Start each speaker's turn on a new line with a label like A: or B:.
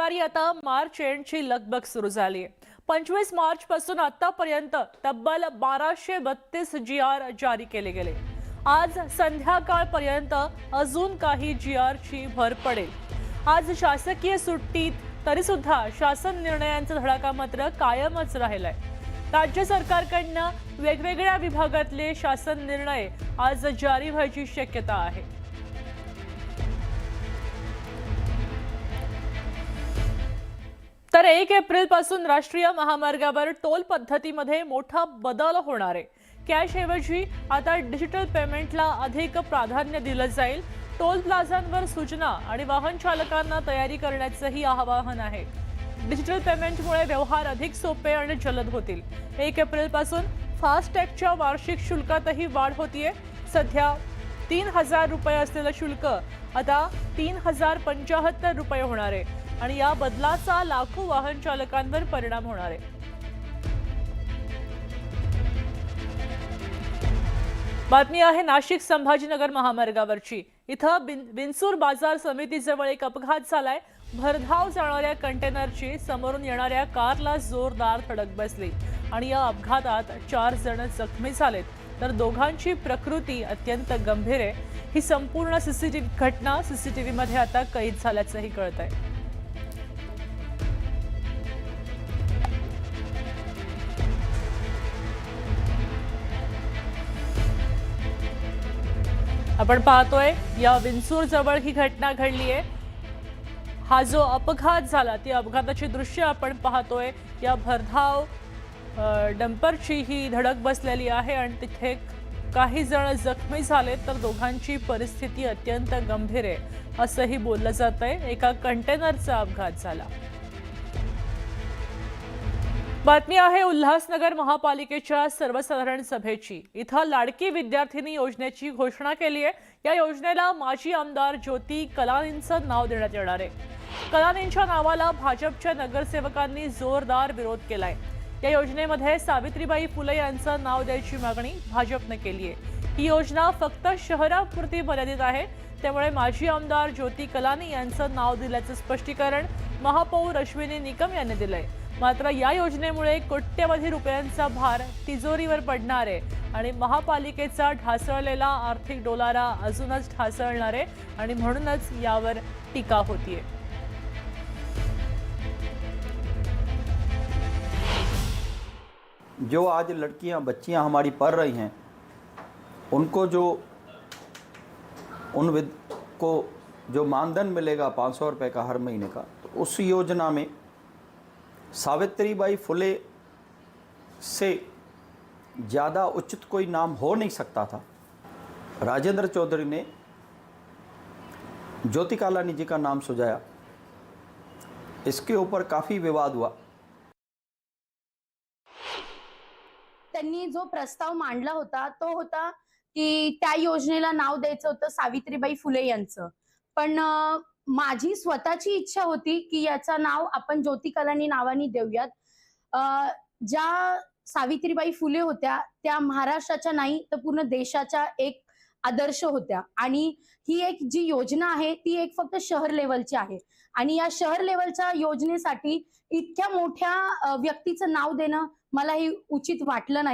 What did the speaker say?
A: रविवारी आता मार्च एंडची लगबग सुरू झाली आहे। 25 मार्च पासून आतापर्यंत तब्बल 1232 GR जारी केले गेले। आज संध्याकाळपर्यंत अजून काही GR ची भर पडेल। आज शासकीय सुट्टीत तरी सुद्धा शासन निर्णयांचा धडाका मात्र कायमच राहिलाय। राज्य सरकारकडून वेगवेगळ्या विभागातले शासन निर्णय आज जारी व्हायची शक्यता आहे। तर 1 एप्रिल पासून राष्ट्रीय महामार्गावर टोल पद्धतीमध्ये मोठा बदल होणार आहे। कॅश ऐवजी आता डिजिटल पेमेंटला अधिक प्राधान्य दिलं जाईल। टोल प्लाझांवर सूचना आणि वाहन चालकांना तयारी करण्याचंही आवाहन आहे। डिजिटल पेमेंटमुळे व्यवहार अधिक सोपे आणि जलद होतील। 1 एप्रिल पासून फास्टॅगच्या वार्षिक शुल्कातही वाढ होतीये। सध्या 3000 रुपये असलेलं शुल्क आता 3075 रुपये होणार आहे आणि या बदलाचा लाखो वाहन चालकांवर परिणाम होणार आहे। बातमी आहे नाशिक संभाजीनगर महामार्गावरची। इथं बिनसूर बाजार समितीजवळ एक अपघात झालाय। भरधाव जाणाऱ्या कंटेनरची समोरून येणाऱ्या कारला जोरदार धडक बसली आणि या अपघातात 4 जण जखमी झालेत, तर दोघांची प्रकृती अत्यंत गंभीर आहे। ही संपूर्ण सीसीटीव्ही घटना सीसीटीव्ही मध्ये आता कैद झाल्याचंही कळतंय। आपण पाहतोय या विंचूर जवळ ही घटना घडली आहे। हा जो अपघात झाला ती अपघाताची दृश्य आपण पाहतोय। या भरधाव डंपरची ही धडक बसलेली आहे आणि तिथे काही जण जखमी झाले, तर दोघांची परिस्थिती अत्यंत गंभीर आहे असंही बोललं जातंय। एका कंटेनरचा अपघात झाला। बातमी आहे उल्हासनगर महापालिकेच्या सर्वसाधारण सभेची। इथं लाडकी विद्यार्थिनी योजनेची घोषणा केली आहे। या योजनेला माजी आमदार ज्योती कलानींचं नाव देण्यात येणार आहे। कलानींच्या नावाला भाजपच्या नगरसेवकांनी जोरदार विरोध केलाय। या योजनेमध्ये सावित्रीबाई फुले यांचं नाव द्यायची मागणी भाजपने केली आहे। ही योजना फक्त शहरापुरती मर्यादित आहे, त्यामुळे माजी आमदार ज्योती कलानी यांचं नाव दिल्याचं स्पष्टीकरण महापौर अश्विनी निकम यांनी दिलंय। मात्र या योजनेमुळे कोट्यवधी रुपयांचा भार तिजोरीवर पडणार आहे आणि महापालिकेचा ढासळलेला आर्थिक डोलारा अजूनच ढासळणार आहे आणि म्हणूनच यावर टीका होतीये।
B: जो आज लड़कियां बच्चियां हमारी पढ़ रही हैं, उनको को जो मानधन मिलेगा 500 रुपये का हर महीने का, तो उस योजना में सावित्रीबाई फुले से ज़्यादा उचित कोई नाम हो नहीं सकता था। राजेंद्र चौधरी ने ज्योति कालानी जी का नाम सुझाया। इसके ऊपर काफ़ी विवाद हुआ।
C: त्यांनी जो प्रस्ताव मांडला होता तो होता की त्या योजनेला नाव द्यायचं होतं सावित्रीबाई फुले यांचं, पण माझी स्वतःची इच्छा होती की याचं नाव आपण ज्योती कलानी नावाने देऊयात। ज्या सावित्रीबाई फुले होत्या त्या महाराष्ट्राच्या नाही तर पूर्ण देशाच्या एक आदर्श होत्या आणि ही एक जी योजना आहे ती एक फक्त शहर लेवलची आहे आणि या शहर लेवलच्या योजनेसाठी इतक्या मोठ्या व्यक्तीचं नाव देणं मला हे उचित वाटलं नाही।